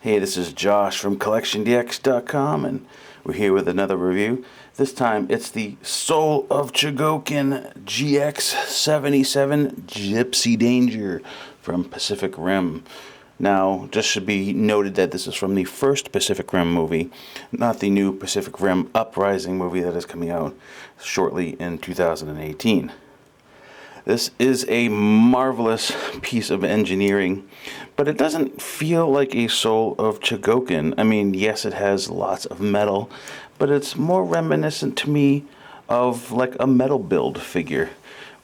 Hey, this is Josh from CollectionDX.com, and we're here with another review. This time it's the Soul of Chogokin GX-77 Gipsy Danger from Pacific Rim. Now, just should be noted that this is from the first Pacific Rim movie, not the new Pacific Rim Uprising movie that is coming out shortly in 2018. This is a marvelous piece of engineering, but it doesn't feel like a Soul of Chogokin. I mean, yes, it has lots of metal, but it's more reminiscent to me of like a metal build figure,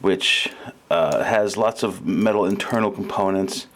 which has lots of metal internal components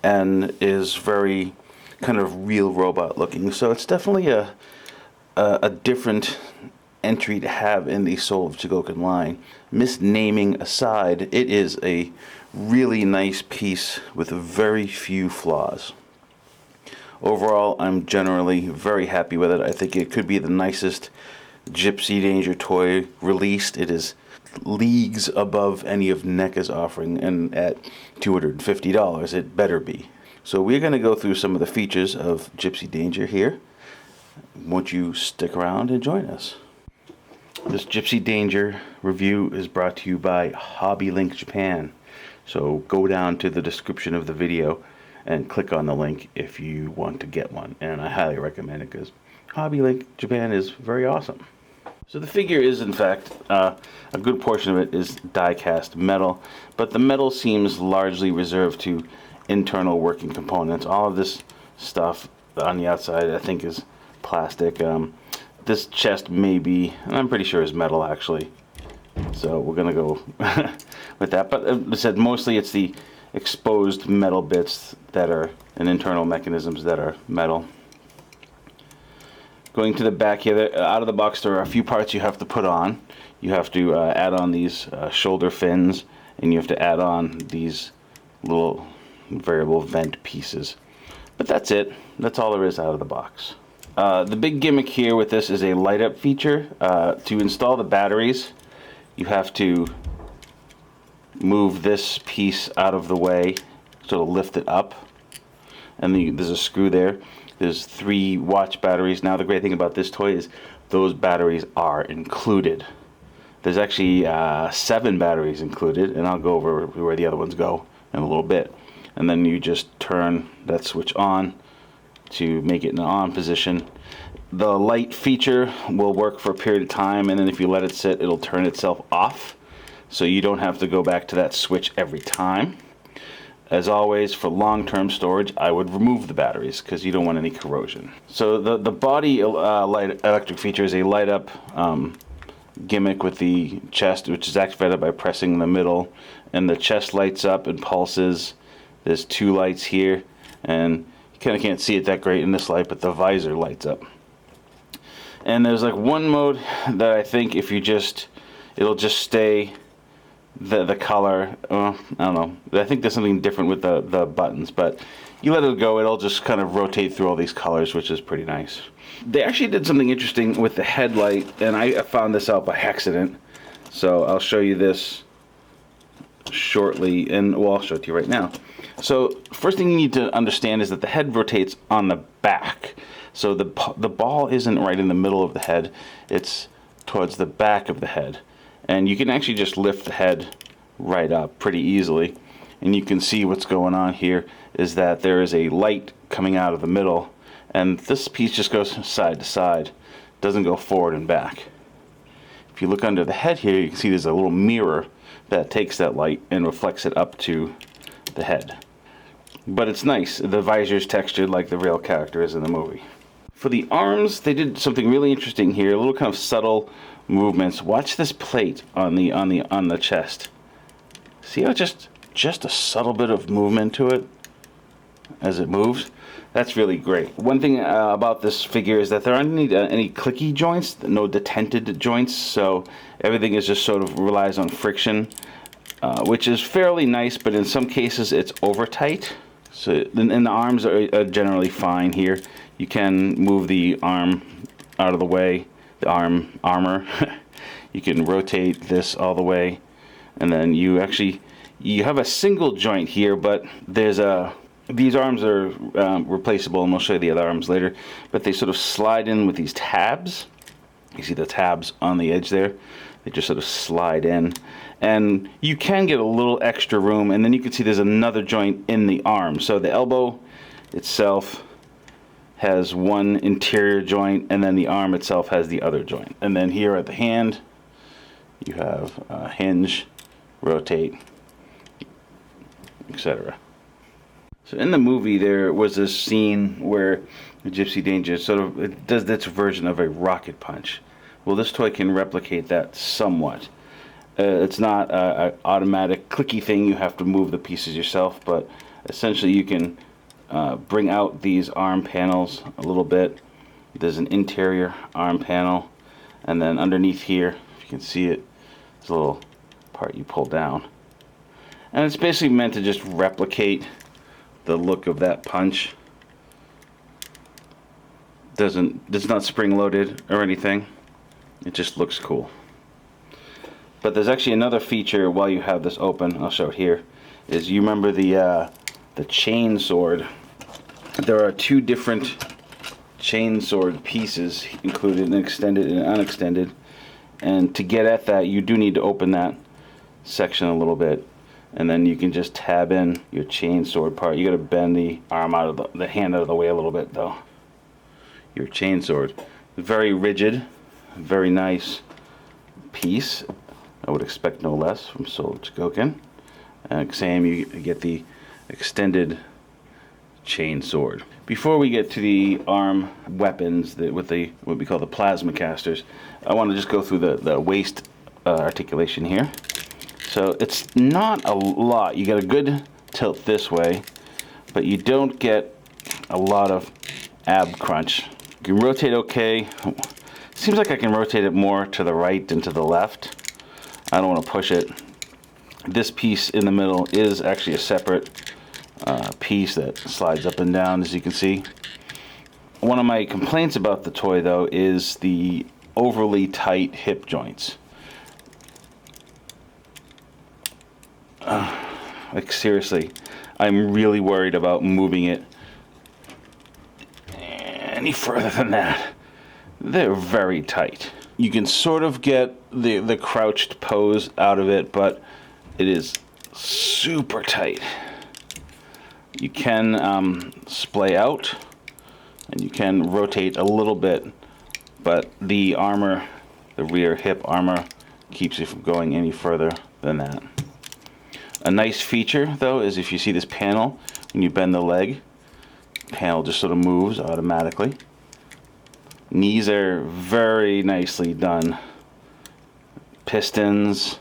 and is very kind of real robot looking. So it's definitely a different entry to have in the Soul of Chogokin line. Misnaming aside, it is a really nice piece with very few flaws. Overall, I'm generally very happy with it. I think it could be the nicest Gipsy Danger toy released. It is leagues above any of NECA's offering, and at $250 it better be. So we're going to go through some of the features of Gipsy Danger here. Won't you stick around and join us? This Gipsy Danger review is brought to you by HobbyLink Japan. So go down to the description of the video and click on the link if you want to get one. And I highly recommend it because HobbyLink Japan is very awesome. So the figure is, in fact, a good portion of it is die-cast metal, but the metal seems largely reserved to internal working components. All of this stuff on the outside, I think, is plastic. This chest may be, and I'm pretty sure is metal actually. So we're gonna go with that. But as I said, mostly it's the exposed metal bits that are, and internal mechanisms that are metal. Going to the back here, out of the box, there are a few parts you have to put on. You have to add on these shoulder fins, and you have to add on these little variable vent pieces. But that's it. That's all there is out of the box. The big gimmick here with this is a light up feature. To install the batteries, you have to move this piece out of the way, sort of lift it up, and there's a screw there. There's 3 watch batteries. Now the great thing about this toy is those batteries are included. There's actually 7 batteries included, and I'll go over where the other ones go in a little bit. And then you just turn that switch on to make it in an on position. The light feature will work for a period of time, and then if you let it sit, it'll turn itself off, so you don't have to go back to that switch every time. As always, for long-term storage, I would remove the batteries because you don't want any corrosion. So the body light electric feature is a light up gimmick with the chest, which is activated by pressing the middle, and the chest lights up and pulses. There's 2 lights here, and you kind of can't see it that great in this light, but the visor lights up. And there's like one mode that I think if you it'll just stay the color. I don't know. I think there's something different with the buttons, but you let it go, it'll just kind of rotate through all these colors, which is pretty nice. They actually did something interesting with the headlight, and I found this out by accident. So I'll show you this shortly, and well, I'll show it to you right now. So first thing you need to understand is that the head rotates on the back. So the ball isn't right in the middle of the head, it's towards the back of the head. And you can actually just lift the head right up pretty easily. And you can see what's going on here is that there is a light coming out of the middle, and this piece just goes side to side, doesn't go forward and back. If you look under the head here, you can see there's a little mirror that takes that light and reflects it up to the head. But it's nice. The visor is textured like the real character is in the movie. For the arms, they did something really interesting here. A little kind of subtle movements. Watch this plate on the chest. See how just a subtle bit of movement to it as it moves? That's really great. One thing about this figure is that there aren't any clicky joints, no detented joints, so everything is just sort of relies on friction, which is fairly nice, but in some cases it's over tight. So, and the arms are generally fine here. You can move the arm out of the way, the armor. You can rotate this all the way, and then you have a single joint here, but there's a These arms are replaceable, and we'll show you the other arms later, but they sort of slide in with these tabs. You see the tabs on the edge there? They just sort of slide in. And you can get a little extra room, and then you can see there's another joint in the arm. So the elbow itself has one interior joint, and then the arm itself has the other joint. And then here at the hand, you have hinge, rotate, etc. So in the movie, there was this scene where Gipsy Danger sort of does its version of a rocket punch. Well, this toy can replicate that somewhat. It's not an automatic clicky thing. You have to move the pieces yourself, but essentially you can bring out these arm panels a little bit. There's an interior arm panel, and then underneath here, if you can see it, there's a little part you pull down. And it's basically meant to just replicate the look of that punch. It's not spring loaded or anything. It just looks cool. But there's actually another feature while you have this open. I'll show it here. Is you remember the chain sword? There are two different chain sword pieces included, an extended and unextended. And to get at that, you do need to open that section a little bit, and then you can just tab in your chain sword part. You got to bend the arm out of the hand out of the way a little bit though. Your chain sword, very rigid, very nice piece. I would expect no less from Chogokin. And same, you get the extended chain sword. Before we get to the arm weapons with what we call the plasma casters, I want to just go through the waist articulation here. So it's not a lot. You get a good tilt this way, but you don't get a lot of ab crunch. You can rotate okay. Seems like I can rotate it more to the right than to the left. I don't want to push it. This piece in the middle is actually a separate piece that slides up and down, as you can see. One of my complaints about the toy, though, is the overly tight hip joints. Like seriously, I'm really worried about moving it any further than that. They're very tight. You can sort of get the crouched pose out of it, but it is super tight. You can splay out, and you can rotate a little bit, but the armor, the rear hip armor, keeps you from going any further than that. A nice feature, though, is if you see this panel, when you bend the leg, the panel just sort of moves automatically. Knees are very nicely done. Pistons,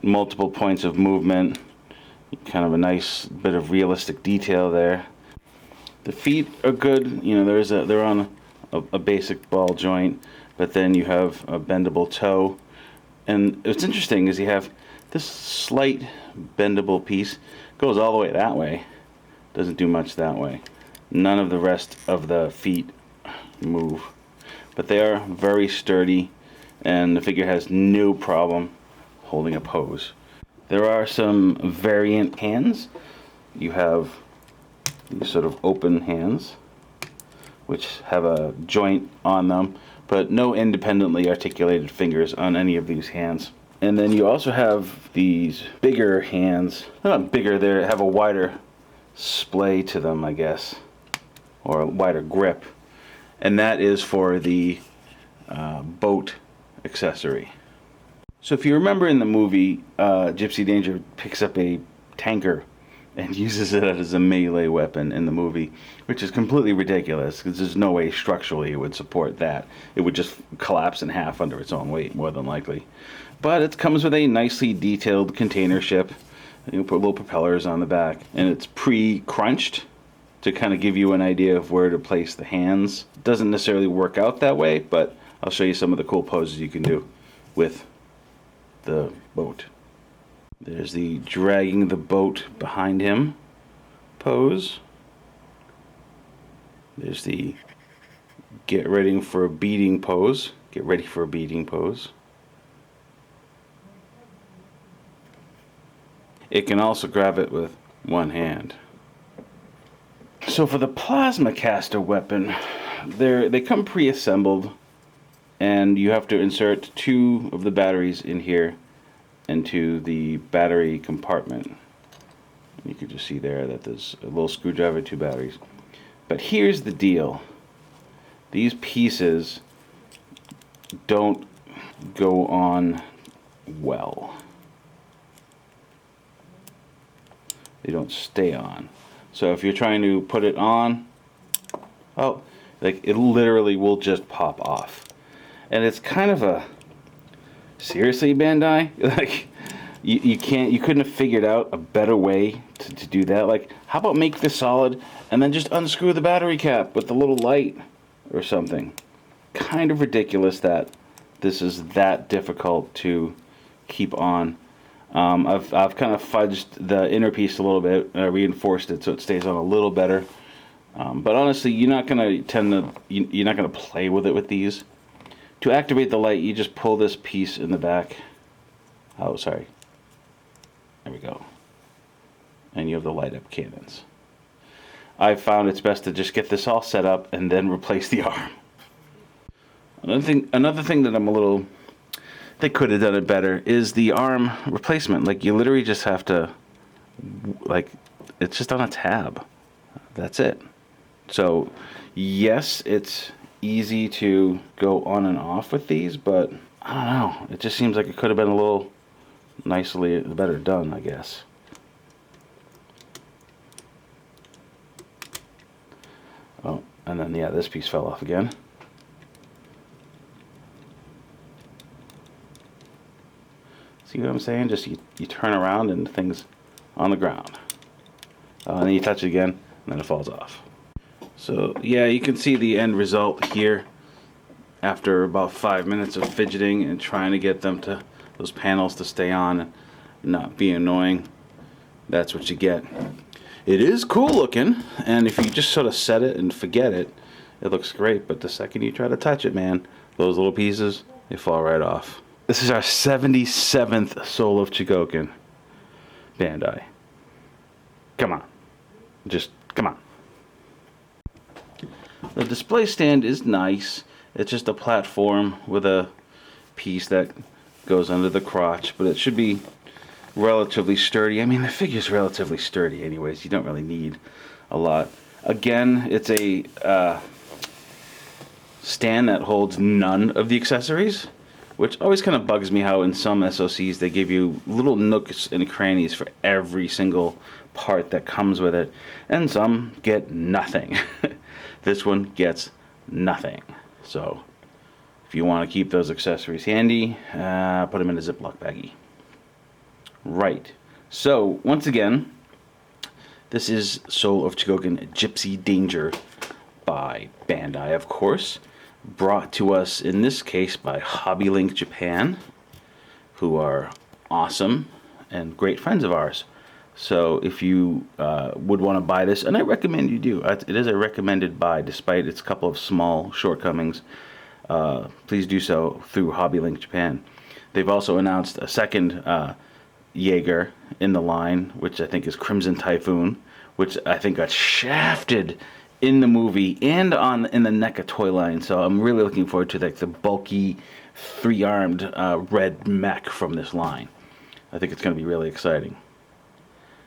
multiple points of movement, kind of a nice bit of realistic detail there. The feet are good. You know, they're on a basic ball joint, but then you have a bendable toe. And what's interesting is you have this slight bendable piece goes all the way that way. Doesn't do much that way. None of the rest of the feet move. But they are very sturdy, and the figure has no problem holding a pose. There are some variant hands. You have these sort of open hands, which have a joint on them, but no independently articulated fingers on any of these hands. And then you also have these bigger hands. They're not bigger, they have a wider splay to them, I guess, or a wider grip. And that is for the boat accessory. So if you remember in the movie, Gipsy Danger picks up a tanker and uses it as a melee weapon in the movie, which is completely ridiculous because there's no way structurally it would support that. It would just collapse in half under its own weight, more than likely. But it comes with a nicely detailed container ship. You put little propellers on the back, and it's pre-crunched to kind of give you an idea of where to place the hands. It doesn't necessarily work out that way, but I'll show you some of the cool poses you can do with the boat. There's the dragging the boat behind him pose. There's the get ready for a beating pose. Get ready for a beating pose. It can also grab it with one hand. So for the plasma caster weapon, they come pre-assembled, and you have to insert 2 of the batteries in here into the battery compartment. You can just see there that there's a little screwdriver, 2 batteries. But here's the deal. These pieces don't go on well. They don't stay on. So if you're trying to put it on, oh, like it literally will just pop off. And it's kind of a, seriously, Bandai? Like, you couldn't have figured out a better way to do that? Like, how about make this solid and then just unscrew the battery cap with the little light or something? Kind of ridiculous that this is that difficult to keep on. I've kind of fudged the inner piece a little bit, reinforced it so it stays on a little better. But honestly, you're not gonna play with it with these. To activate the light, you just pull this piece in the back. Oh, sorry. There we go. And you have the light up cannons. I found it's best to just get this all set up and then replace the arm. Another thing that I'm a little, they could have done it better, is the arm replacement. Like, you literally just have to, like, it's just on a tab. That's it. So, yes, it's easy to go on and off with these, but I don't know. It just seems like it could have been a little nicely better done, I guess. Oh, and then, yeah, this piece fell off again. See what I'm saying? Just you turn around and things on the ground. And then you touch it again, and then it falls off. So, yeah, you can see the end result here after about 5 minutes of fidgeting and trying to get those panels to stay on and not be annoying. That's what you get. It is cool looking, and if you just sort of set it and forget it, it looks great. But the second you try to touch it, man, those little pieces, they fall right off. This is our 77th Soul of Chogokin. Bandai. Come on. Just, come on. The display stand is nice. It's just a platform with a piece that goes under the crotch, but it should be relatively sturdy. I mean, the figure's relatively sturdy anyways. You don't really need a lot. Again, it's a stand that holds none of the accessories, which always kind of bugs me how in some SoCs they give you little nooks and crannies for every single part that comes with it, and some get nothing. This one gets nothing. So if you want to keep those accessories handy, put them in a Ziploc baggie. Right. So once again, this is Soul of Chogokin Gipsy Danger by Bandai, of course. Brought to us in this case by HobbyLink Japan, who are awesome and great friends of ours. So if you would want to buy this, and I recommend you do, it is a recommended buy despite its couple of small shortcomings, please do so through HobbyLink Japan. They've also announced a second Jaeger in the line, which I think is Crimson Typhoon, which I think got shafted in the movie and in the NECA toy line. So I'm really looking forward to the bulky, 3-armed red mech from this line. I think it's going to be really exciting.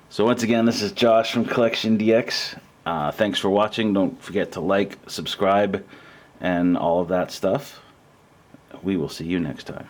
So once again, this is Josh from CollectionDX. Thanks for watching. Don't forget to like, subscribe, and all of that stuff. We will see you next time.